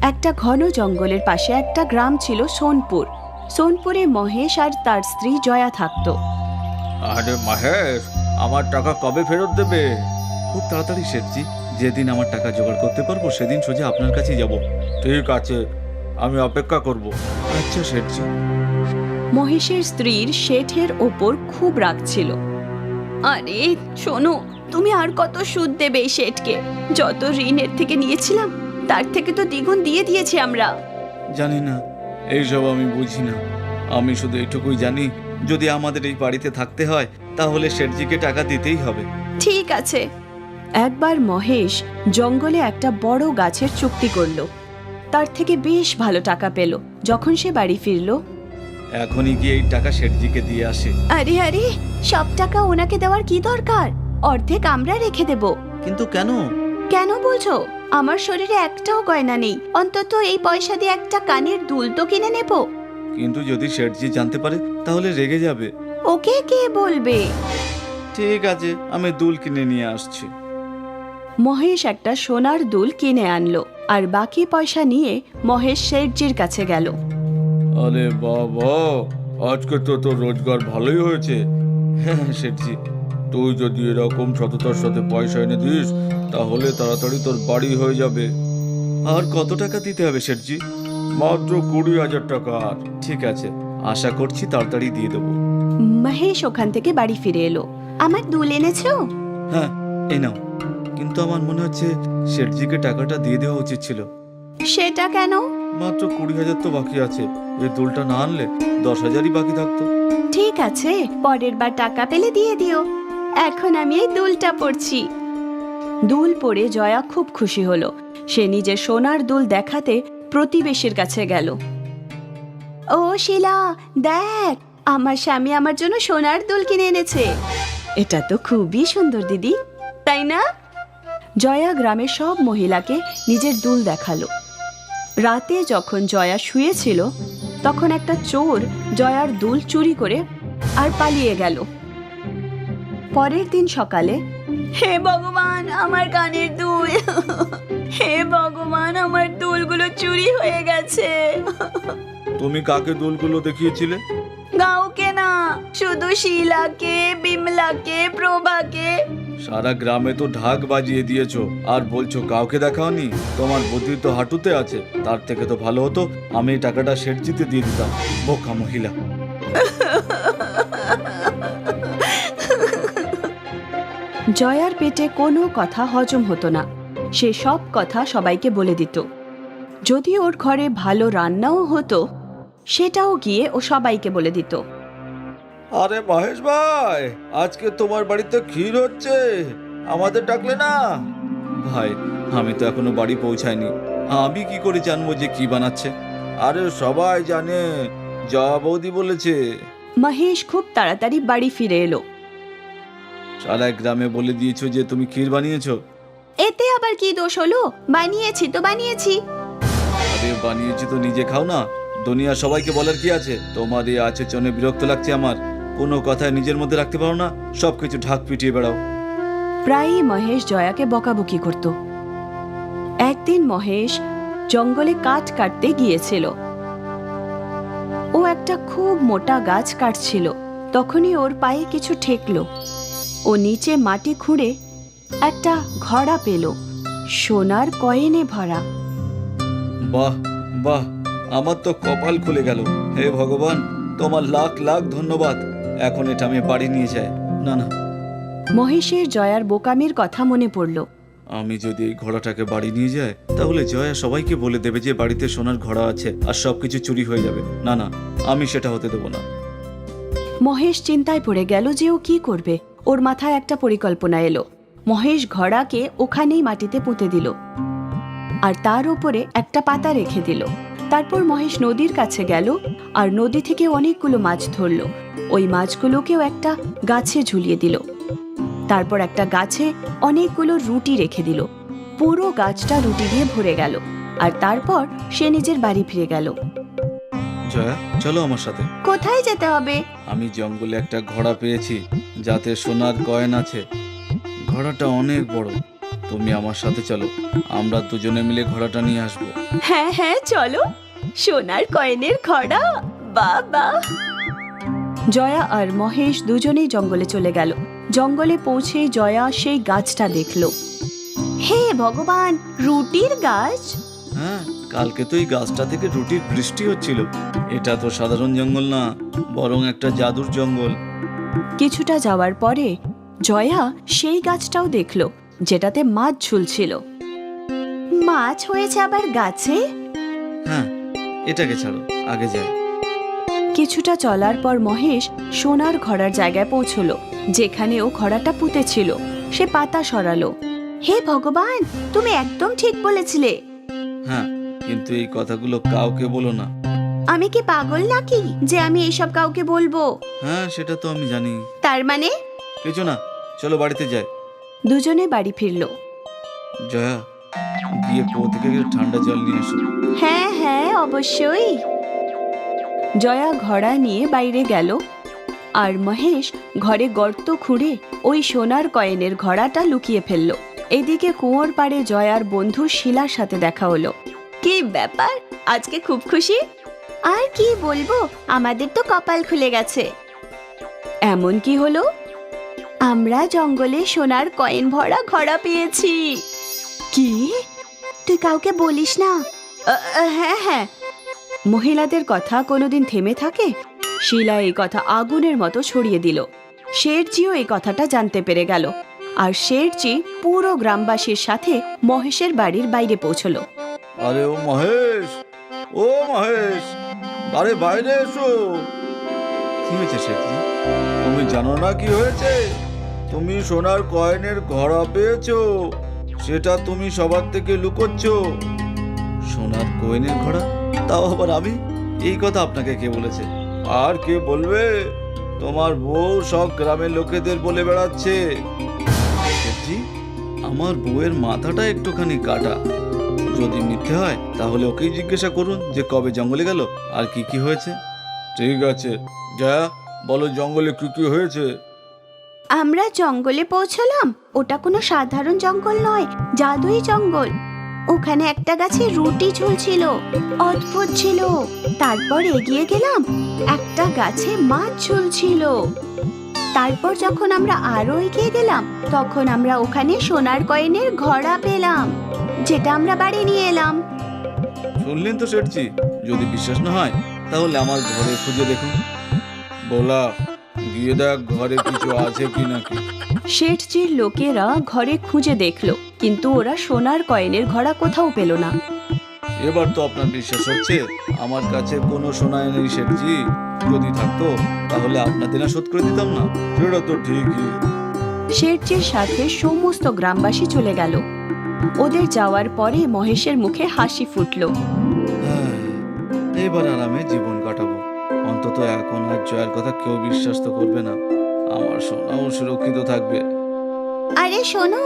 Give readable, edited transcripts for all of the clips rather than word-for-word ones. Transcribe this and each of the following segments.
একটা ঘন জঙ্গলের পাশে একটা গ্রাম ছিল সোনপুর। সোনপুরে মহেশ আর তার স্ত্রী জয়া থাকতো। আরে মহেশ, আমার টাকা কবে ফেরত দেবে? খুব তাড়াতাড়ি শেঠজি, যেদিন আমার টাকা জোগাড় করতে পারবো সেদিন সোজা আপনার কাছেই যাব। ঠিক আছে, আমি অপেক্ষা করব। আচ্ছা শেঠজি। মহেশের স্ত্রীর শেঠের ওপর খুব রাগ ছিল। আরে শোনো, তুমি আর কত সুদ দেবে এই শেঠকে? যত ঋণের থেকে নিয়েছিলাম তার থেকে তো দ্বিগুণ দিয়ে দিয়েছি আমরা। জানি না, এইসব আমি বুঝি না। আমি শুধু এইটুকুই জানি, যদি আমাদের এই বাড়িতে থাকতে হয় তাহলে শেঠজিকে টাকা দিতেই হবে। ঠিক আছে। একবার মহেশ জঙ্গলে একটা বড় গাছের চুক্তি করলো। তার থেকে বেশ ভালো টাকা পেল। যখন সে বাড়ি ফিরল, এখনই গিয়ে এই টাকা শেঠজিকে দিয়ে আসে। আরে আরে, সব টাকা ওনাকে দেওয়ার কি দরকার? অর্ধেক আমরা রেখে দেব। কিন্তু কেন? কেন বলছো? আমার শরীরে একটাও গয়না নেই, অন্তত এই পয়সা দিয়ে একটা কানের দুল তো কিনে নেব। কিন্তু যদি শেঠজি জানতে পারে তাহলে রেগে যাবে। ওকে কে বলবে? ঠিক আছে, আমি দুল কিনে নিয়ে আসছি। মহেশ একটা সোনার দুল কিনে আনলো আর বাকি পয়সা নিয়ে মহেশ শেঠজির কাছে গেল। আরে বাবা, আজকে তো তোর রোজগার ভালোই হয়েছে। হ্যাঁ শেঠজি। তুই যদি এরকম সততার সাথে পয়সা এনে দিস তাহলে তাড়াতাড়ি তোর বাড়ি হয়ে যাবে। আর কত টাকা দিতে হবে শেঠজি? মাত্র 20,000 টাকা। ঠিক আছে, আশা করছি তাড়াতাড়ি দিয়ে দেবো। মহেশ ওখান থেকে বাড়ি ফিরে এলো। আমার দুল এনেছো? হ্যাঁ, এই নাও। কিন্তু আমার মনে হচ্ছে শেঠজিকে টাকাটা দিয়ে দেওয়া উচিত ছিল। সেটা কেন? মাত্র 20,000 তো বাকি আছে। এই দুলটা না আনলে 10,000ই বাকি থাকতো। ঠিক আছে, পরের বার টাকা পেলে দিয়ে দিও। এখন আমি এই দুলটা পরছি। দুল পরে জয়া খুব খুশি হলো। সে নিজের সোনার দুল দেখাতে প্রতিবেশীর কাছে গেল। ও শিলা, দেখ, আমার স্বামী আমার জন্য সোনার দুল কিনে এনেছে। এটা তো খুবই সুন্দর দিদি, তাই না? জয়া গ্রামের সব মহিলাকে নিজের দুল দেখালো। রাতে যখন জয়া শুয়েছিল তখন একটা চোর জয়ার দুল চুরি করে আর পালিয়ে গেল। পরের দিন সকালে, হে ভগবান, আমার কানের দুল! হে ভগবান, আমার দুলগুলো চুরি হয়ে গেছে। তুমি কাকে দুলগুলো দেখিয়েছিলে? কাউকে না, শুধু শিলাকে, বিমলাকে, প্রভাকে। সারা গ্রামে তো ঢাক বাজিয়ে দিয়েছো আর বলছো কাউকে দেখাওনি। তোমার বুদ্ধি তো হাঁটুতে আছে। তার থেকে তো ভালো হতো আমি এই টাকাটা শেঠজিতে দিয়ে দিতাম। বোকা মহিলা। জয়ার পেটে কোনো কথা হজম হতো না। সে সব কথা সবাইকে বলে দিত। যদি ওর ঘরে ভালো রান্নাও হতো সেটাও গিয়ে ও সবাইকে বলে দিত। আরে মহেশ ভাই, আজকে তোমার বাড়িতে ক্ষীর হচ্ছে, আমাদের ডাকলে না? ভাই, আমি তো এখনো বাড়ি পৌঁছাইনি। আমি কি করে জানবো যে কি বানাচ্ছে? আরে সবাই জানে, জয়া বৌদি বলেছে। মহেশ খুব তাড়াতাড়ি বাড়ি ফিরে এলো। সারা গ্রামে বলে দিয়েছো যে তুমি ক্ষীর বানিয়েছো? এতে আবার কি দোষ হলো? বানিয়েছি তো বানিয়েছি। আরে বানিয়েছি তো নিজে খাও না। দুনিয়া সবাইকে বলার কি আছে? তোমার এই আচরণে বিরক্ত লাগছে আমার। কোনো কথায় নিজের মধ্যে রাখতে পারো না, সবকিছু ঢাক পিটিয়ে বেড়াও। প্রায়ই মহেশ জয়াকে বকাবকি করত। একদিন মহেশ জঙ্গলে কাঠ কাটতে গিয়েছিল। ও একটা খুব মোটা গাছ কাটছিল। তখনই ওর পায়ে কিছু ঠেকলো। ও নিচে মাটি খুঁড়ে একটা ঘড়া পেল, সোনার কয়েনে ভরা। বাহ বাহ, আমার তো কপাল খুলে গেল। হে ভগবান, তোমার লাখ লাখ ধন্যবাদ। এখন এটা আমি বাড়ি নিয়ে যাই। না না, মহেশের জয়ার বোকামির কথা মনে পড়ল। আমি যদি এই ঘোড়াটাকে বাড়ি নিয়ে যাই তাহলে জয়া সবাইকে বলে দেবে যে বাড়িতে সোনার ঘোড়া আছে আর সবকিছু চুরি হয়ে যাবে। না না, আমি সেটা হতে দেবো না। মহেশ চিন্তায় পড়ে গেল যে ও কি করবে। ওর মাথায় একটা পরিকল্পনা এলো। মহেশ ঘোড়াকে ওখানেই মাটিতে পুঁতে দিল আর তার উপরে একটা পাতা রেখে দিল। তারপর মহেশ নদীর কাছে গেল আর নদী থেকে অনেকগুলো মাছ ধরল। ওই মাছগুলোকেও একটা গাছে ঝুলিয়ে দিল। তারপর একটা গাছে অনেকগুলো রুটি রেখে দিল। পুরো গাছটা রুটি দিয়ে ভরে গেল আর তারপর সে নিজের বাড়ি ফিরে গেল। জয়া, চলো আমার সাথে। কোথায় যেতে হবে? আমি জঙ্গলে একটা ঘোড়া পেয়েছি যাতে সোনার কয়েন আছে। ঘোড়াটা অনেক বড় তুমি আমার সাথে চলো, আমরা দুজনে মিলে ঘোড়াটা নিয়ে আসবো। হ্যাঁ হ্যাঁ চলো, সোনার কয়েনের ঘোড়া, বাবা। জয়া আর মহেশ দুজনেই জঙ্গলে চলে গেল। জঙ্গলে পৌঁছে জয়া সেই গাছটা দেখলো। হে ভগবান, রুটির গাছ! হ্যাঁ, কালকে তো এই গাছটা থেকে রুটির বৃষ্টি হচ্ছিল। এটা তো সাধারণ জঙ্গল না, বরং একটা জাদুর জঙ্গল। কিছুটা যাওয়ার পরে জয়া সেই গাছটাও দেখলো, যেটাতে মাছ ঝুলছিল। মাছ হয়েছে আবার গাছে? হ্যাঁ, এটাকে ছাড়ো, আগে যাই। কিছুটা চলার পর মহেশ সোনার ঘোড়ার জায়গায় পৌঁছলো, যেখানে ও ঘোড়াটা পুঁতেছিল। সে পাতা সরালো। হে ভগবান, তুমি একদম ঠিক বলেছিলে। হ্যাঁ, কিন্তু এই কথাগুলো কাউকে বলো না। আমি কি পাগল নাকি যে আমি এইসব কাউকে বলবো? হ্যাঁ, সেটা তো আমি জানি। তার মানে? কিছু না, চলো বাড়িতে যাই। দুজনে বাড়ি ফিরলো। জয়া, গিয়ে কুয়ো থেকে একটু ঠান্ডা জল নিয়ে এসো। হ্যাঁ হ্যাঁ অবশ্যই। জয়া ঘোড়া নিয়ে বাইরে গেল, আর মহেশ ঘরে গর্ত খুঁড়ে ওই সোনার কয়েনের ঘোড়াটা লুকিয়ে ফেলল। এদিকে কুয়োর পাড়ে জয়ার বন্ধু শিলার সাথে দেখা হলো। কি ব্যাপার, আজকে খুব খুশি? আর কি বলবো, আমাদের তো কপাল খুলে গেছে। এমন কি হলো? আমরা জঙ্গলে সোনার কয়েন ভরা ঘোড়া পেয়েছি। কি? তুই কাউকে বলিস না? হ্যাঁ হ্যাঁ। মহিলাদের কথা কোনোদিন থেমে থাকে? শিলা এই কথা আগুনের মতো ছড়িয়ে দিল। শেঠজিও এই কথাটা জানতে পেরে গেল, আর শেঠজি পুরো গ্রামবাসীর সাথে মহেশের বাড়ির বাইরে পৌঁছলো। আরে ও মহেশ, ও মহেশ, আরে বাইরে এসো। কি হয়েছে শেঠজি? তুমি জানো না কি হয়েছে? তুমি সোনার কয়েনের ঘোড়া পেয়েছো, সেটা তুমি সবার থেকে লুকোচ্ছ। সোনার কয়েনের ঘোড়া? তাও আবার আমি? এই কথা আপনাকে কে বলেছে? আর কে বলবে? তোমার বউ সব গ্রামের লোকেদের বলে বেড়াচ্ছে। শেঠজি, আমার বউয়ের মাথাটা একটুখানি কাটা। যদি মিথ্যে হয় তাহলে ওকেই জিজ্ঞাসা করুন যে কবে জঙ্গলে গেল আর কি কি হয়েছে। ঠিক আছে, জয়া বলো, জঙ্গলে কি কি হয়েছে? আমরা জঙ্গলে পৌঁছলাম। ওটা কোনো সাধারণ জঙ্গল নয়, জাদুই জঙ্গল। ওখানে একটা গাছে রুটি ঝুলছিল, অদ্ভুত ছিল। তারপর এগিয়ে গেলাম, একটা গাছে মাছ ঝুলছিল। তারপর যখন আমরা আরো এগিয়ে গেলাম, তখন আমরা ওখানে সোনার কয়েনের ঘোড়া পেলাম, যেটা আমরা বাড়ি নিয়ে এলাম। শুনলেন তো শেঠজি, যদি বিশ্বাস না হয় তাহলে আমার ঘরে খুঁজে দেখুন। বলা, গিয়ে দেখ ঘরে কিছু আছে কি নাকি। শেঠজির লোকেরা ঘরে খুঁজে দেখলো, কিন্তু ওরা সোনার কয়েনের ঘোড়া কোথাও পেল না। এবার তো আপনার বিশ্বাস হচ্ছে? আমার কাছে কোনো সোনা নেই শেঠজি। যদি থাকতো তাহলে আপনাদের না শোধ করে দিতাম না? সেটা তো ঠিকই। শেঠজির সাথে সমস্ত গ্রামবাসী চলে গেল। ওদের যাওয়ার পরে মহেশের মুখে হাসি ফুটলো। হ্যাঁ, এবার আরামে জীবন কাটাবো। অন্তত এখন আর জয়ের কথা কেউ বিশ্বাস তো করবে না। আমার সোনাও সুরক্ষিত থাকবে। আরে শোনো,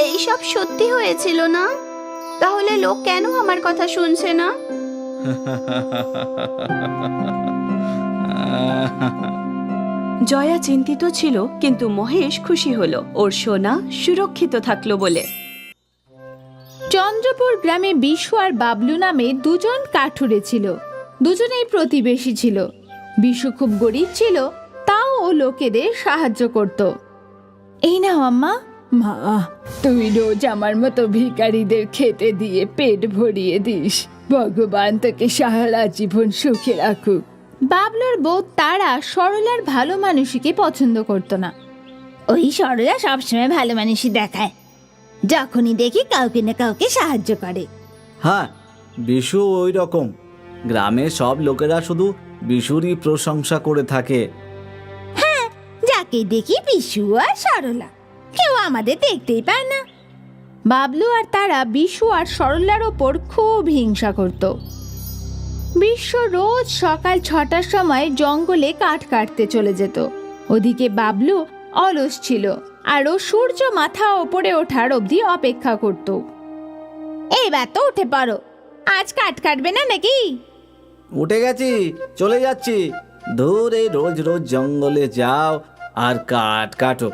এইসব সত্যি হয়েছিল না? তাহলে লোক কেন আমার কথা শুনছে না? জয়া চিন্তিত ছিল, কিন্তু মহেশ খুশি হলো ওর সোনা সুরক্ষিত থাকলো বলে। চন্দ্রপুর গ্রামে বিশু আর বাবলু নামে দুজন কাঠুরে ছিল। দুজনেই প্রতিবেশী ছিল। বিশু খুব গরিব ছিল, তাও ও লোকেদের সাহায্য করত। এই নাও আম্মা। মা, তুই রোজ আমার মতো ভিখারিদের খেতে দিয়ে পেট ভরিয়ে দিস। ভগবান তোকে সারা জীবন সুখে রাখুক। বাবলুর বউ তারা সরলার ভালো মানুষকে পছন্দ করত না। ওই সরলা সবসময় ভালো মানুষই দেখায়, যখনই দেখি কাউকে না কাউকে সাহায্য করে। হ্যাঁ, বিশু ওই রকম। গ্রামের সব লোকেরা শুধু বিশুরই প্রশংসা করে থাকে। যাকে দেখি বিশু আর সরলা, কেউ আমাদের দেখতেই পায় না। বাবলু আর তারা বিশু আর সরলার ওপর খুব হিংসা করত। বিশ্ব রোজ সকাল 6টার সময় জঙ্গলে কাঠ কাটতে চলে যেত। ওদিকে বাবলু অলস ছিল, আর ও সূর্য মাথা ওপরে ওঠার অবধি অপেক্ষা করত। এইবার তো উঠে পড়ো, আজ কাঠ কাটবে না নাকি? উঠে গেছি, চলে যাচ্ছি। দূরে রোজ রোজ জঙ্গলে যাও আর কাঠ কাটো।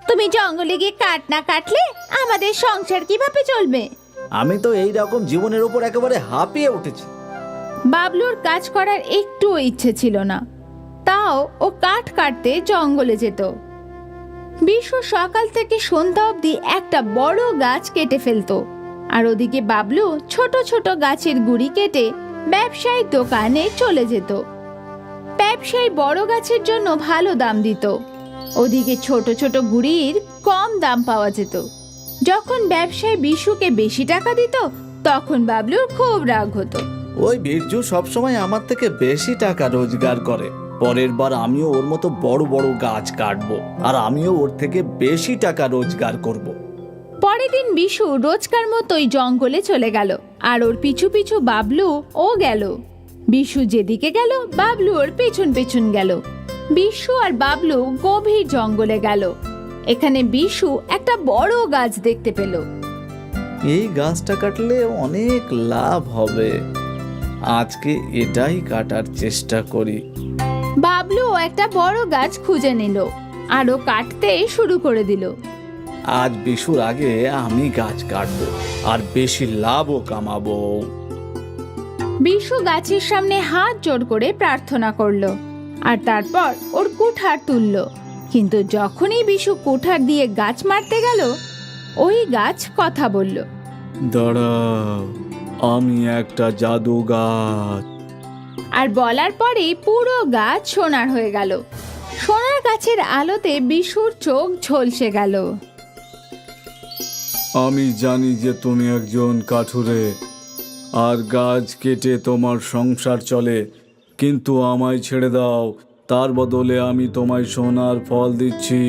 তুমি জঙ্গলে গিয়ে কাঠ না কাটলে আমাদের সংসার কিভাবে চলবে? আমি তো এই রকম জীবনের উপর একেবারে হাঁপিয়ে উঠেছি। বাবলুর কাজ করার একটুও ইচ্ছে ছিল না, তাও ও কাঠ কাটতে জঙ্গলে যেত। বিশু সকাল থেকে সন্ধ্যা অবধি একটা বড় গাছ কেটে ফেলতো, আর ওদিকে বাবলু ছোট ছোট গাছের গুড়ি কেটে ব্যবসায়ীর দোকানে চলে যেত। ব্যবসায়ী বড় গাছের জন্য ভালো দাম দিত, ওদিকে ছোট ছোট গুড়ির কম দাম পাওয়া যেত। যখন ব্যবসায়ী বিশুকে বেশি টাকা দিত, তখন বাবলুর খুব রাগ হতো। ওই বীরজু সবসময় আমার থেকে বেশি টাকা রোজগার করে, পরের বার আমিও ওর মতো বড় বড় গাছ কাটবো, আর আমিও ওর থেকে বেশি টাকা রোজগার করব। পরের দিন বিশু রোজকার মতোই জঙ্গলে চলে গেল, আর ওর পিছু পিছু বাবলু ও গেল। বিশু যেদিকে গেল বাবলু ওর পেছন পেছন গেল। বিশু আর বাবলু গভীর জঙ্গলে গেল। এখানে বিশু একটা বড় গাছ দেখতে পেল। এই গাছটা কাটলে অনেক লাভ হবে, আজকে এটাই কাটার চেষ্টা করি। বাবলু একটা বড় গাছ খুঁজে নিল আর ও কাটতে শুরু করে দিল। আজ বিশুর আগে আমি গাছ কাটবো আর বেশি লাভও কামাবো। বিশু গাছের সামনে হাত জোড় করে প্রার্থনা করলো, আর তারপর ওর কুঠার তুললো। কিন্তু যখনই বিশু কুঠার দিয়ে গাছ মারতে গেল, ওই গাছ কথা বলল। দাঁড়াও, আমি একটা জাদু গাছ। আর বলার পরেই পুরো গাছ সোনার হয়ে গেল। সোনার গাছের আলোতে বিশুর চোখ ঝলসে গেল। আমি জানি যে তুমি একজন কাঠুরে আর গাছ কেটে তোমার সংসার চলে, কিন্তু আমায় ছেড়ে দাও। তার বদলে আমি তোমায় সোনার ফল দিচ্ছি,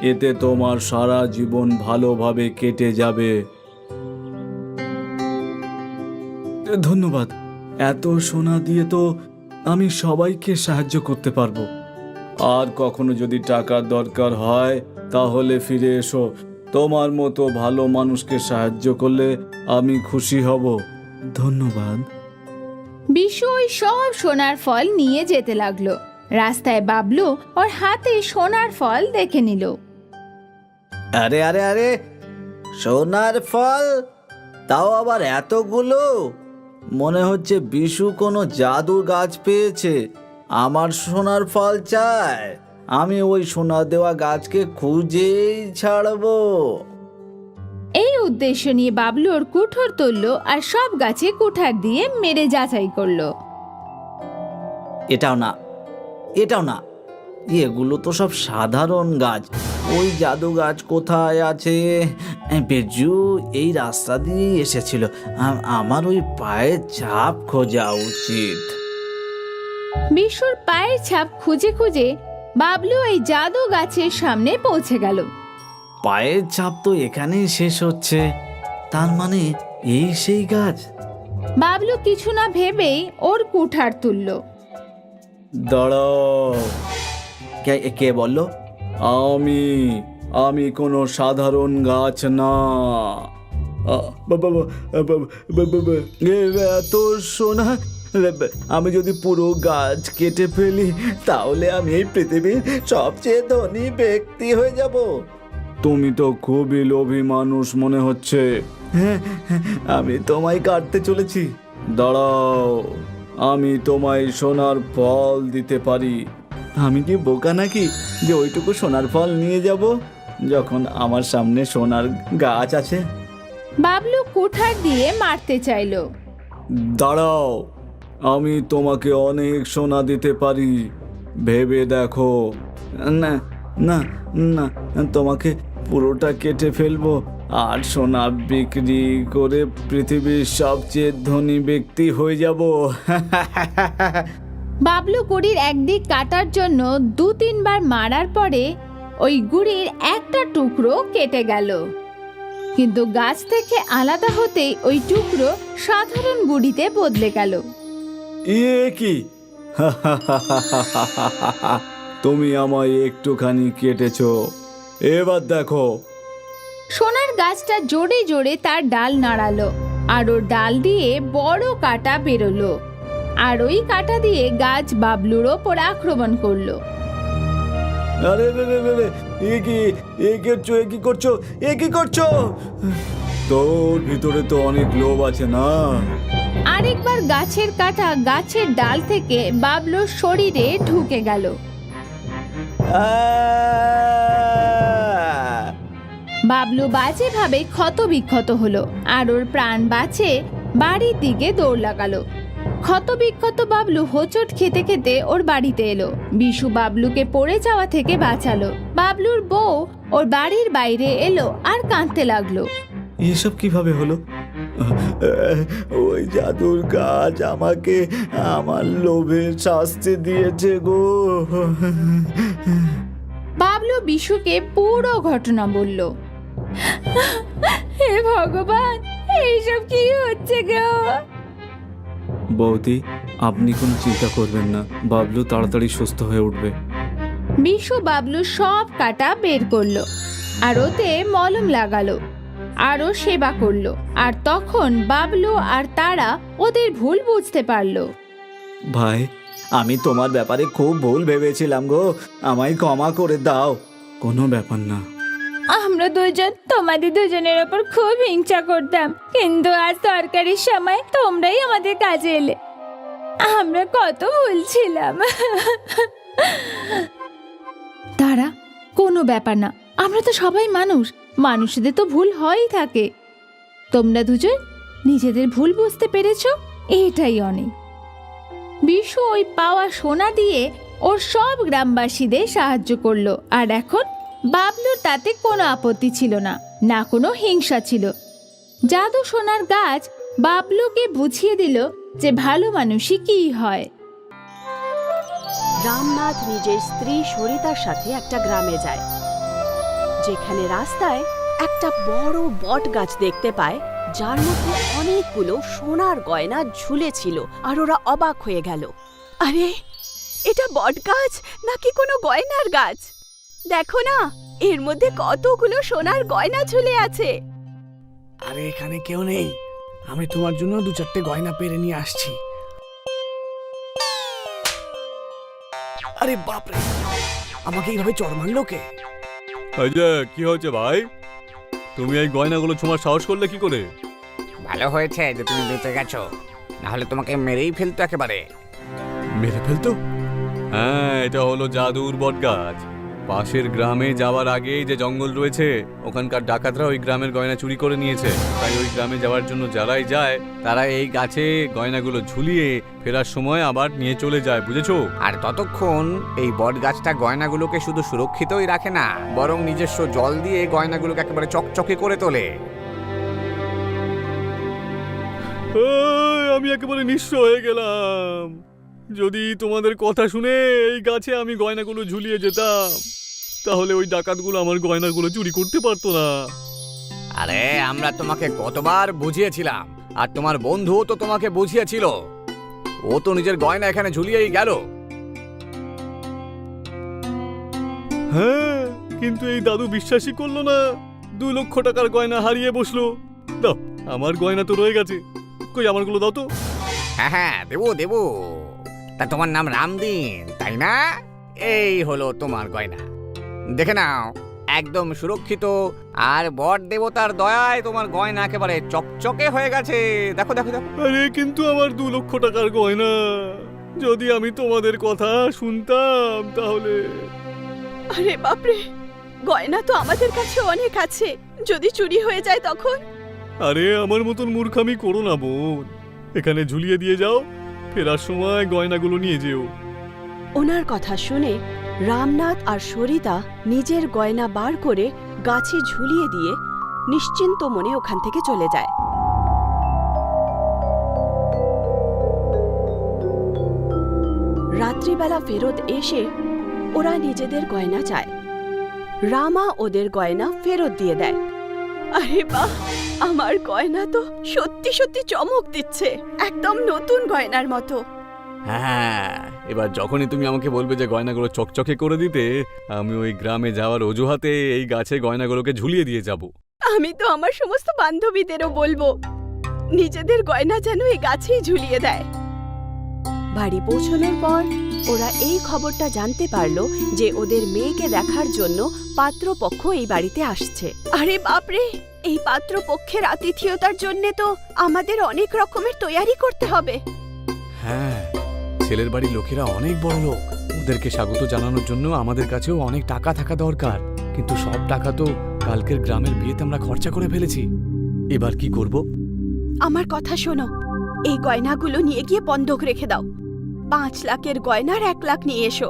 এতে তোমার সারা জীবন ভালোভাবে কেটে যাবে। ধন্যবাদ, এত সোনা দিয়ে তো আমি সবাইকে সাহায্য করতে পারবো। আর কখনো যদি টাকার দরকার হয় তাহলে ফিরে এসো। তোমার মতো ভালো মানুষকে সাহায্য করলে আমি খুশি হব। ধন্যবাদ। বিশু ওই সব সোনার ফল নিয়ে যেতে লাগলো। রাস্তায় বাবলু ওর হাতে সোনার ফল দেখে নিল। আরে আরে আরে, সোনার ফল, তাও আবার এতগুলো! মনে হচ্ছে বিশু কোনো জাদু গাছ পেয়েছে। আমার সোনার ফল চাই, আমি ওই সোনা দেওয়া গাছকে খুঁজেই ছাড়বো। এই উদ্দেশ্য নিয়ে বাবলু ওর কুঠোর তুললো আর সব গাছে কুঠার দিয়ে মেরে যাচাই করলো। এটাও না, এটাও না, এগুলো তো সব সাধারণ গাছ। ওই জাদু গাছ কোথায় আছে? বেজু এই রাস্তা দিয়ে এসেছিল, আমার ওই পায়ের ছাপ খোঁজা উচিত। বিশুর পায়ের ছাপ খুঁজে খুঁজে বাবলু এই জাদু গাছের সামনে পৌঁছে গেল। পায়ের ছাপ তো এখানেই শেষ হচ্ছে, তার মানে এই সেই গাছ। বাবলু কিছু না ভেবেই ওর কুঠার তুললো। দাঁড়াও, কে বললো? আমি কোনো সাধারণ গাছ না। এত সোনা, আমি যদি পুরো গাছ কেটে ফেলি তাহলে আমি এই পৃথিবীর সবচেয়ে ধনী ব্যক্তি হয়ে যাব। তুমি তো খুবই লোভী মানুষ মনে হচ্ছে। হ্যাঁ, আমি তোমায় কাটতে চলেছি। দাঁড়াও, আমি তোমায় সোনার ফল দিতে পারি। আমি কি বোকা নাকি যে ওইটুকু সোনার ফল নিয়ে যাব যখন আমার সামনে সোনার গাছ আছে? বাবলু কুঠার দিয়ে মারতে চাইলো। দাঁড়াও, আমি তোমাকে অনেক সোনা দিতে পারি, ভেবে দেখো। না না না, তোমাকে পুরোটা কেটে ফেলবো আর সোনা বিক্রি করে পৃথিবীর সবচেয়ে ধনী ব্যক্তি হয়ে যাব। বাবলু গুড়ির একদিক কাটার জন্য 2-3 বার মারার পরে ওই গুড়ির একটা টুকরো কেটে গেল। কিন্তু গাছ থেকে আলাদা হতেই ওই টুকরো সাধারণ গুড়িতে বদলে গেল। এ কি? তুমি আমায় একটুখানি কেটেছো, এবার দেখো। সোনার গাছটা জোরে জোরে তার ডাল নাড়ালো, আর ওর ডাল দিয়ে বড় কাঁটা বেরোলো, আর ওই কাঁটা দিয়ে গাছ বাবলুর ওপর আক্রমণ করলো। আরে রে রে রে রে, এ কি করছো? তোর ভিতরে তো অনেক লোভ আছে না? আরেকবার গাছের কাঁটা গাছের ডাল থেকে বাবলুর শরীরে ঢুকে গেল। বাবলু বাজেভাবে ক্ষতবিক্ষত হলো আর ওর প্রাণ বাঁচে বাড়ির দিকে দৌড় লাগালো। ক্ষতবিক্ষত বাবলু হোঁচট খেতে খেতে ওর বাড়িতে এলো। বিশু বাবলুকে পড়ে যাওয়া থেকে বাঁচালো। বাবলুর বউ ওর বাড়ির বাইরে এলো আর কাঁদতে লাগলো। এসব কিভাবে হলো? ওই জাদুর গাছ আমাকে আমার লোভের শাস্তি দিয়েছে গো। বাবলু বিশুকে পুরো ঘটনা বলল। হে ভগবান, এইসব কি হচ্ছে গো? বৌদি, আপনি কোনো চিন্তা করবেন না, বাবলু তাড়াতাড়ি সুস্থ হয়ে উঠবে। বিশু বাবলু সব কাটা বের করলো আর ওতে মলম লাগালো, আরও সেবা করলো। আর তখন বাবলু আর তারা ওদের ভুল বুঝতে পারলো। ভাই, আমি তোমার ব্যাপারে খুব ভুল ভেবেছিলাম গো, আমায় ক্ষমা করে দাও। কোনো ব্যাপার না। আমরা দুজন তোমাদের দুজনের ওপর খুব হিংসা করতাম, কিন্তু আজ তরকারির সময় তোমরাই আমাদের কাজে এলে। আমরা কত ভুল ছিলাম। তারা, কোনো ব্যাপার না, আমরা তো সবাই মানুষ, মানুষদের তো ভুল হয়ই থাকে। তোমরা দুজন নিজেদের ভুল বুঝতে পেরেছো, এটাই অনেক। বিশু ওই পাওয়া সোনা দিয়ে ওর সব গ্রামবাসীদের সাহায্য করলো। আর এখন বাবলুর তাতে কোনো আপত্তি ছিল না, না কোনো হিংসা ছিল। জাদু সোনার গাছ বাবলুকে বুঝিয়ে দিল যে ভালো মানুষই কি হয়। রামনাথ নিজের স্ত্রী সরিতার সাথে একটা গ্রামে যায়, যেখানে রাস্তায় একটা বড় বট গাছ দেখতে পায়, যার মধ্যে অনেকগুলো সোনার গয়না ঝুলেছিল। আর ওরা অবাক হয়ে গেল, আরে এটা বট গাছ নাকি কোনো গয়নার গাছ? দেখো না, এর মধ্যে কতগুলো সোনার গয়না ঝুলে আছে। আরে এখানে কেউ নেই, আমি তোমার জন্য 2-4টে গয়না পেরে নিয়ে আসছি। আরে বাপরে, আমাকে এইভাবে চড় মারলো কে? কি হয়েছে ভাই? তুমি এই গয়নাগুলো ছোঁয়ার সাহস করলে কি করে? ভালো হয়েছে যে তুমি বেঁচে গেছো, না হলে তোমাকে মেরেই ফেলতো একেবারে। মেরে ফেলতো? হ্যাঁ, এটা হলো জাদুর বট গাছ। পাশের গ্রামে যাওয়ার আগেই যে জঙ্গল রয়েছে, ওখানকার ডাকাতরা ওই গ্রামের গয়না চুরি করে নিয়েছে। তাই ওই গ্রামে যাওয়ার জন্য যারাই যায়, তারা এই গাছে গয়নাগুলো ঝুলিয়ে ফেরার সময় আবার নিয়ে চলে যায়, বুঝেছো? আর ততক্ষণ এই বট গাছটা গয়নাগুলোকে শুধু সুরক্ষিতই রাখে না, বরং নিজস্ব জল দিয়ে গয়নাগুলোকে একেবারে চকচকে করে তোলে। আমি একেবারে নিঃস্ব হয়ে গেলাম। যদি তোমাদের কথা শুনে এই গাছে আমি গয়নাগুলো ঝুলিয়ে যেতাম, তাহলে ওই ডাকাতগুলো আমার গয়নাগুলো চুরি করতে পারতো না। আরে আমরা তোমাকে কতবার বুঝিয়েছিলাম, আর তোমার বন্ধুও তো তোমাকে বুঝিয়েছিল। ও তো নিজের গয়না এখানে ঝুলিয়েই গেল। হ্যাঁ, কিন্তু এই দাদু বিশ্বাসই করলো না। 2 লক্ষ টাকার গয়না হারিয়ে বসলো। দাও, আমার গয়না তো রয়ে গেছে, কই আমারগুলো দাও তো। হ্যাঁ হ্যাঁ, দেবো দেবো। তা তোমার নাম রামদিন, তাই না? এই হলো তোমার গয়না, দেখে নাও, একদম সুরক্ষিত। আর বট দেবতার দয়ায় তোমার গয়না একেবারে চকচকে হয়ে গেছে। দেখো দেখো দেখো। আরে কিন্তু আমার 2 লক্ষ টাকার গয়না, যদি আমি তোমাদের কথা শুনতাম তাহলে। আরে বাপরে, গয়না তো আমাদের কাছে অনেক আছে, যদি চুরি হয়ে যায় তখন? আরে আমার মতন মূর্খামি করো না বোন, এখানে ঝুলিয়ে দিয়ে যাও, ফেরার সময় গয়নাগুলো নিয়ে যেও। ওনার কথা শুনে রামনাথ আর সরিতা নিজের গয়না বার করে গাছে ঝুলিয়ে দিয়ে নিশ্চিন্ত মনে ওখান থেকে চলে যায়। রাত্রিবেলা ফেরত এসে ওরা নিজেদের গয়না চায়। রামা ওদের গয়না ফেরত দিয়ে দেয়। আরে বাহ, আমার গয়না তো সত্যি সত্যি চমক দিচ্ছে, একদম নতুন গয়নার মতো। হ্যাঁ, এবার যখনই তুমি আমাকে বলবে যে গয়নাগুলো চকচকে করে দিতে, আমি ওই গ্রামে যাওয়ার অজুহাতে এই গাছে গয়নাগুলোকে ঝুলিয়ে দিয়ে যাব। আমি তো আমার সমস্ত বান্ধবীদেরও বলবো নিজেদের গয়না যেন এই গাছেই ঝুলিয়ে দেয়। বাড়ি পৌঁছানোর পর ওরা এই খবরটা জানতে পারলো যে ওদের মেয়েকে দেখার জন্য পাত্রপক্ষ এই বাড়িতে আসছে। আরে বাপরে, এই পাত্রপক্ষের আতিথেয়তার জন্য তো আমাদের অনেক রকমের তৈয়ারি করতে হবে। হ্যাঁ, ছেলের বাড়ির লোকেরা অনেক বড় লোক, ওদেরকে স্বাগত জানানোর জন্য আমাদের কাছেও অনেক টাকা থাকা দরকার। কিন্তু সব টাকা তো কালকের গ্রামের বিয়েতে আমরা খরচা করে ফেলেছি। এবার কি করব? আমার কথা শোনো, এই গয়নাগুলো নিয়ে গিয়ে বন্ধক রেখে দাও। 5 লাখের গয়নার 1 লাখ নিয়ে এসো।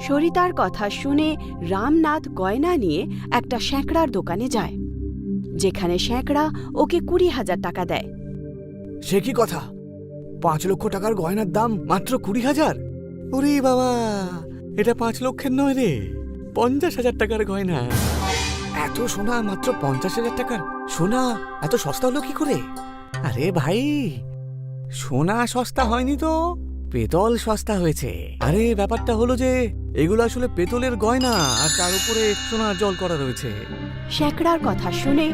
সরিতার কথা শুনে রামনাথ গয়না নিয়ে একটা স্যাঁকড়ার দোকানে যায়, যেখানে স্যাঁকড়া ওকে 20,000 টাকা দেয়। সে কি কথা? 5 লক্ষ টাকার গয়নার দাম মাত্র 20,000? ওরে বাবা, এটা 5 লক্ষের নয় রে, 50,000 টাকার গয়না। এত সোনা মাত্র 50,000 টাকার? সোনা এত সস্তা হলো কি করে? আরে ভাই, সোনা সস্তা হয়নি তো, পেতল সস্তা হয়েছে। আরে ব্যাপারটা হলো যে এগুলো আসলে পেতলের গয়না, আর তার উপরে সোনার জল করা রয়েছে। স্যাঁকড়ার কথা শুনে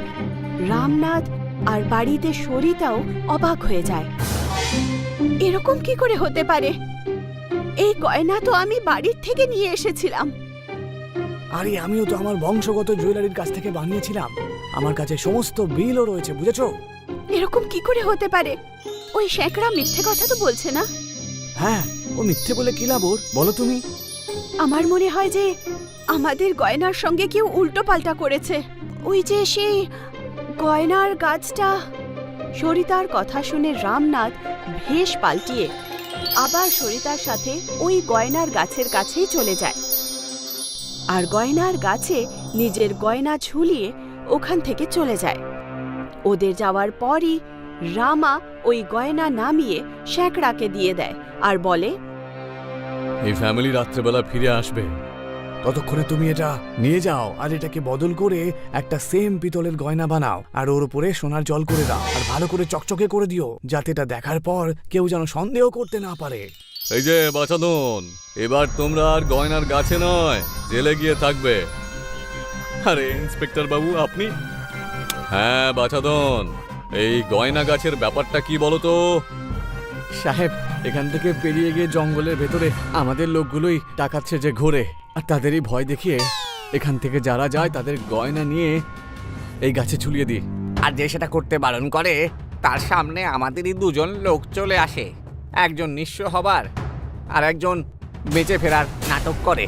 রামনাথ আর বাড়িতে সরিতাও অবাক হয়ে যায়। এরকম কি করে হতে পারে? এই গয়না তো আমি বাড়ির থেকে নিয়ে এসেছিলাম। আরে আমিও তো আমার বংশগত জুয়েলারির কাছ থেকে বানিয়েছিলাম। আমার কাছে সমস্ত বিলও রয়েছে, বুঝেছো? এরকম কি করে হতে পারে? ওই স্যাঁকড়া মিথ্যে কথা তো বলছে না? হ্যাঁ, ও মিথ্যে বলে কি লাভ ওর, বলো তুমি? আমার মনে হয় যে আমাদের গয়নার সঙ্গে কেউ উল্টো পাল্টা করেছে। ওই যে সেই গয়নার গাছটা। সরিতার কথা শুনে রামনাথ ভেষ পাল্টিয়ে আবার সরিতার সাথে ওই গয়নার গাছের কাছেই চলে যায়, আর গয়নার গাছে নিজের গয়না ঝুলিয়ে ওখান থেকে চলে যায়। ওদের যাওয়ার পরই রামা ওই গয়না নামিয়ে স্যাঁকড়াকে দিয়ে দেয় আর বলে, এই ফ্যামিলি রাত্রেবেলা ফিরে আসবে, ততক্ষণে তুমি এটা নিয়ে যাও আর এটাকে বদল করে একটা সেম পিতলের গয়না বানাও, আর ওর উপরে সোনার জল করে দাও, আর ভালো করে চকচকে করে দিও, যাতে এটা দেখার পর কেউ যেন সন্দেহ করতে না পারে। এই যে বাচাদন, এবার তোমরা আর গয়নার গাছে নয়, জেলে গিয়ে থাকবে। আরে ইন্সপেক্টর বাবু, আপনি? হ্যাঁ বাচাদন, এই গয়না গাছের ব্যাপারটা কি বলো তো? সাহেব, এখান থেকে পেরিয়ে গিয়ে জঙ্গলের ভেতরে আমাদের লোকগুলোই টাকাচ্ছে যে ঘোরে, আর তাদেরই ভয় দেখিয়ে এখান থেকে যারা যায় তাদের গয়না নিয়ে এই গাছে ঝুলিয়ে দিই। আর যে সেটা করতে বারণ করে তার সামনে আমাদেরই 2জন লোক চলে আসে, একজন নিঃস্ব হবার আর একজন বেঁচে ফেরার নাটক করে।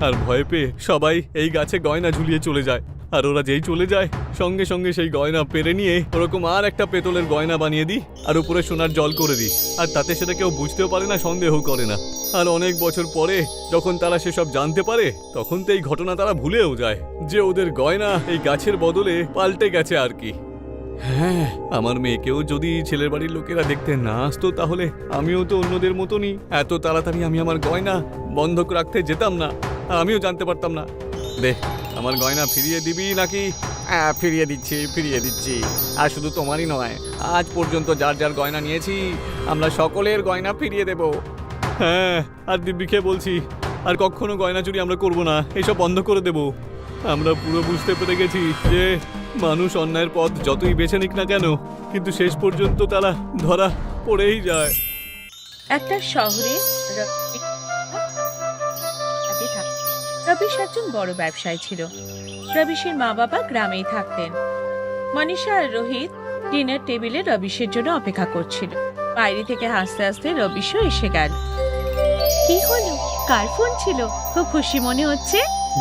আর ভয় পেয়ে সবাই এই গাছে গয়না ঝুলিয়ে চলে যায়, আর ওরা যেই চলে যায় সঙ্গে সঙ্গে সেই গয়না পেরে নিয়ে ওরকম আর একটা পেতলের গয়না বানিয়ে দিই, আর উপরে সোনার জল করে দিই, আর তাতে সেটা কেউ বুঝতেও পারে না, সন্দেহ করে না। আর অনেক বছর পরে যখন তারা সেসব জানতে পারে, তখন তো এই ঘটনা তারা ভুলেও যায় যে ওদের গয়না এই গাছের বদলে পাল্টে গেছে আর কি। হ্যাঁ, আমার মেয়েকেও যদি ছেলের বাড়ির লোকেরা দেখতে না আসতো, তাহলে আমিও তো অন্যদের মতনই এত তাড়াতাড়ি আমি আমার গয়না বন্ধক রাখতে যেতাম না, আর আমিও জানতে পারতাম না। দে, আমার গয়না ফিরিয়ে দিবি নাকি? হ্যাঁ, ফিরিয়ে দিচ্ছি। আর শুধু তোমারই নয়, আজ পর্যন্ত যার যার গয়না নিয়েছি আমরা সকলের গয়না ফিরিয়ে দেব। হ্যাঁ, আর দিব্যিকে বলছি, আর কখনো গয়না চুরি আমরা করব না, এসব বন্ধ করে দেব। আমরা পুরো বুঝতে পেরে গেছি যে মানুষ অন্যায়ের পথ যতই বেছে নিক না কেন, কিন্তু শেষ পর্যন্ত তারা ধরা পড়েই যায়। একটা শহরে রবিশ একজন বড় ব্যবসায়ী ছিল। রবিশের মা বাবা গ্রামেই থাকতেন। মনীষা আর রোহিত ডিনার টেবিলে রবিশের জন্য অপেক্ষা করছিল। বাইরে থেকে হাসতে হাসতে রবিশও এসে গেল। কি হলো? কার ফোন ছিল? খুব খুশি মনে হচ্ছে।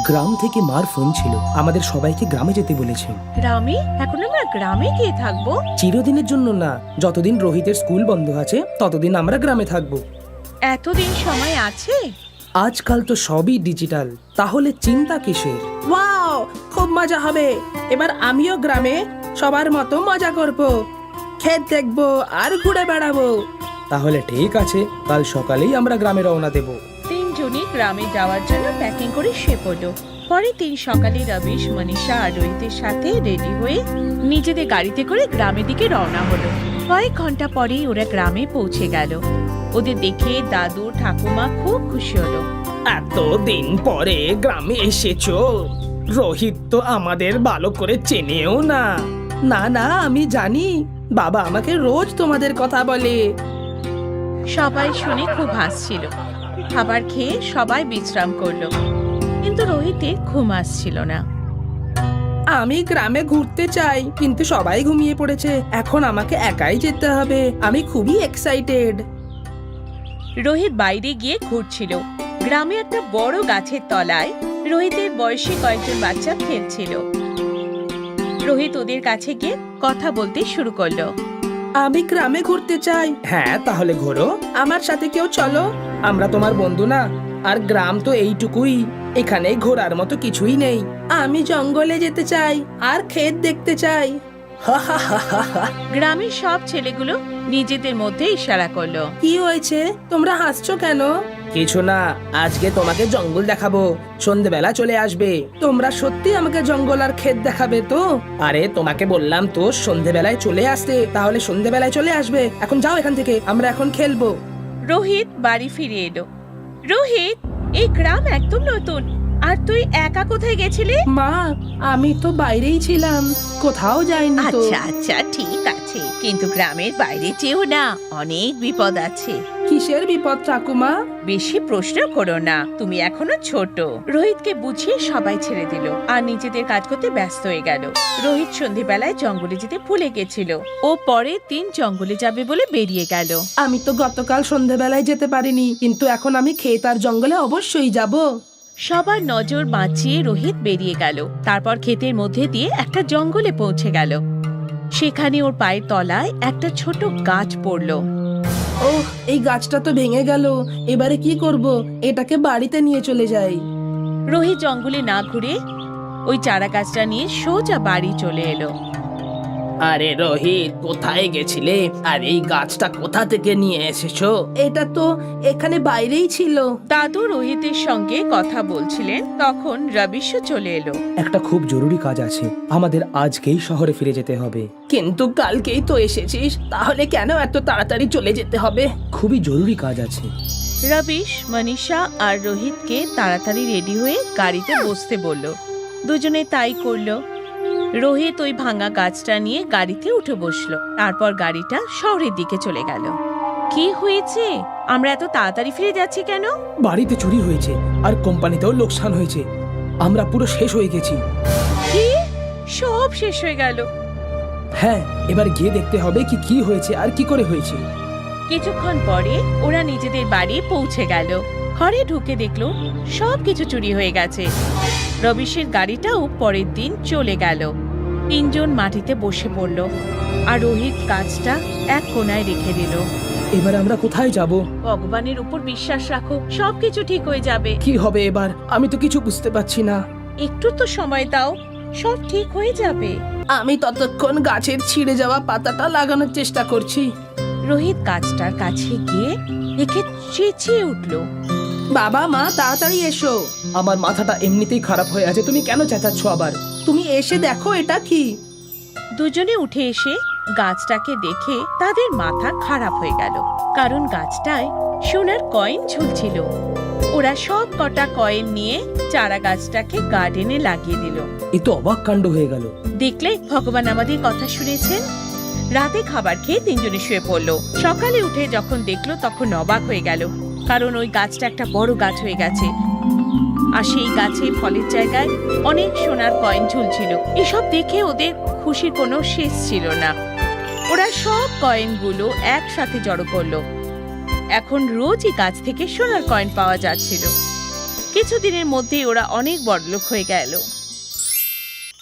গ্রাম থেকে মার ফোন ছিল, আমাদের সবাইকে গ্রামে যেতে বলেছে। গ্রামে? এখন আমরা গ্রামে গিয়ে থাকবো? চিরদিনের জন্য না, যতদিন রোহিতের স্কুল বন্ধ আছে ততদিন আমরা গ্রামে থাকবো। এতদিন সময় আছে? আজকাল তো সবই ডিজিটাল, তাহলে চিন্তা কিসের? ওয়াও, খুব মজা হবে। এবার আমিও গ্রামে সবার মতো মজা করব, ক্ষেত দেখবো আর ঘুরে বেড়াবো। তাহলে ঠিক আছে, কাল সকালেই আমরা গ্রামে রওনা দেব। তিনজনই গ্রামে যাওয়ার জন্য প্যাকিং করে শুয়ে পড়লো। পরের দিন সকালে রবিশ, মনীষা আর রোহিতের সাথে রেডি হয়ে নিজেদের গাড়িতে করে গ্রামের দিকে রওনা হলো। কয়েক ঘন্টা পরেই ওরা গ্রামে পৌঁছে গেল। ওদের দেখে দাদু ঠাকুমা খুব খুশি হলো। এতদিন পরে গ্রামে এসেছো, রোহিত তো আমাদের ভালো করে চেনেও না। না না, আমি জানি, বাবা আমাকে রোজ তোমাদের কথা বলে। সবাই শুনে খুব হাসছিল। খাবার খেয়ে সবাই বিশ্রাম করলো, কিন্তু রোহিতের ঘুম আসছিল না। আমি গ্রামে ঘুরতে চাই, কিন্তু সবাই ঘুমিয়ে পড়েছে। এখন আমাকে একাই যেতে হবে। আমি খুবই এক্সাইটেড। রোহিত বাইরে গিয়ে ঘুরছিল। গ্রামে একটা বড় গাছের তলায় রোহিতের বয়সী কয়েকজন বাচ্চা খেলছিল। রোহিত ওদের কাছে গিয়ে কথা বলতে শুরু করলো। আমি গ্রামে ঘুরতে চাই। হ্যাঁ, তাহলে ঘোরো, আমার সাথে কেউ চলো। আমরা তোমার বন্ধু না? আর গ্রাম তো এইটুকুই, এখানে ঘোরার মতো কিছুই নেই। আমি জঙ্গলে যেতে চাই আর ক্ষেত দেখতে চাই। গ্রামের সব ছেলেগুলো নিজেদের মধ্যে ইশারা করলো। কি হয়েছে, তোমরা হাসছো কেন? কিছু না, আজকে তোমাকে জঙ্গল দেখাবো। সন্ধেবেলা চলে আসবে। তোমরা সত্যি আমাকে জঙ্গল আর ক্ষেত দেখাবে তো? আরে তোমাকে বললাম তো সন্ধেবেলায় চলে আসতে, তাহলে সন্ধেবেলায় চলে আসবে। এখন যাও এখান থেকে, আমরা এখন খেলবো। রোহিত বাড়ি ফিরে এলো। রোহিত, এই গ্রাম একদম নতুন, আর তুই একা কোথায় গেছিলি? মা, আমি তো বাইরেই ছিলাম, কোথাও যাইনি তো। আচ্ছা আচ্ছা, ঠিক আছে, কিন্তু গ্রামের বাইরে যেও না, অনেক বিপদ আছে। কিসের বিপদ ঠাকুমা? বেশি প্রশ্ন করো না, তুমি এখনো ছোট। রোহিতকে বুঝিয়ে সবাই ছেড়ে দিল আর নিজেদের কাজ করতে ব্যস্ত হয়ে গেল। রোহিত সন্ধ্যেবেলায় জঙ্গলে যেতে ভুলে গেছিল। ও পরের দিন জঙ্গলে যাবে বলে বেরিয়ে গেল। আমি তো গতকাল সন্ধেবেলায় যেতে পারিনি, কিন্তু এখন আমি ক্ষেত আর জঙ্গলে অবশ্যই যাব। সবার নজর বাঁচিয়ে রোহিত বেরিয়ে গেল। তারপর ক্ষেতের মধ্যে দিয়ে একটা জঙ্গলে পৌঁছে গেল। সেখানে ওর পায়ের তলায় একটা ছোট গাছ পড়ল। ওহ, এই গাছটা তো ভেঙে গেল। এবারে কি করব? এটাকে বাড়িতে নিয়ে চলে যাই। রোহিত জঙ্গলে না ঘুরে ওই চারা গাছটা নিয়ে সোজা বাড়ি চলে এলো। আরে রোহিত, কোথায় গেছিলে? আর এই গাছটা কোথা থেকে নিয়ে এসেছো? এটা তো এখানে বাইরেই ছিল। দাদু রোহিতের সঙ্গে কথা বলছিলেন, তখন রবিশও চলে এলো। একটা খুব জরুরি কাজ আছে, আমাদের আজকেই শহরে ফিরে যেতে হবে। কিন্তু কালকেই তো এসেছিস, তাহলে কেন এত তাড়াতাড়ি চলে যেতে হবে? খুবই জরুরি কাজ আছে। রবিশ মনীষা আর রোহিতকে তাড়াতাড়ি রেডি হয়ে গাড়িতে বসতে বলল। দুজনে তাই করলো। রোহিত ওই ভাঙা গাছটা নিয়ে গাড়িতে উঠে বসলো। তারপর গাড়িটা শহরের দিকে চলে গেল। কি হয়েছে? আমরা এত তাড়াতাড়ি ফিরে যাচ্ছি কেন? বাড়িতে চুরি হয়েছে আর কোম্পানিতেও লোকসান হয়েছে। আমরা পুরো শেষ হয়ে গেছি। কি? সব শেষ হয়ে গেল? হ্যাঁ, এবার গিয়ে দেখতে হবে কি কি হয়েছে আর কি করে হয়েছে। কিছুক্ষণ পরে ওরা নিজেদের বাড়ি পৌঁছে গেল। ঘরে ঢুকে দেখলো সবকিছু চুরি হয়ে গেছে। রবিশের গাড়িটাও পরের দিন চলে গেল। তিনজন মাটিতে বসে পড়ল আর রোহিত গাছটা এক কোনায় রেখে দিল। এবার আমরা কোথায় যাব? ভগবানের উপর বিশ্বাস রাখো, সবকিছু ঠিক হয়ে যাবে। কি হবে এবার? আমি তো কিছু বুঝতে পারছি না। একটু তো সময় দাও, সব ঠিক হয়ে যাবে। আমি ততক্ষণ গাছের ছিঁড়ে যাওয়া পাতাটা লাগানোর চেষ্টা করছি। রোহিত গাছটার কাছে গিয়ে একে চেঁচিয়ে উঠল। বাবা, মা, তাড়াতাড়ি এসো। আমার মাথাটা এমনিতেই খারাপ হয়ে আছে, তুমি কেন চেঁচাচ্ছ আবার? তুমি এসে দেখো এটা কি। দুজনে উঠে এসে গাছটাকে দেখে তাদের মাথা খারাপ হয়ে গেল, কারণ গাছটায় সোনার কয়েন ঝুলছিল। ওরা সব কটা কয়েন নিয়ে চারা গাছটাকে গার্ডেনে লাগিয়ে দিল। এ তো অবাক কাণ্ড হয়ে গেল। দেখলে ভগবান আমাদের কথা শুনেছেন। রাতে খাবার খেয়ে তিনজনে শুয়ে পড়লো। সকালে উঠে যখন দেখলো তখন অবাক হয়ে গেল, কারণ ওই গাছটা একটা বড় গাছ হয়ে গেছে আর সেই গাছে ফলের জায়গায় অনেক সোনার কয়েন ঝুলছিল। এসব দেখে ওদের খুশির কোনো শেষ ছিল না। ওরা সব কয়েনগুলো একসাথে জড়ো করলো। এখন রোজই গাছ থেকে সোনার কয়েন পাওয়া যাচ্ছিল। কিছুদিনের মধ্যেই ওরা অনেক বড়লোক হয়ে গেল।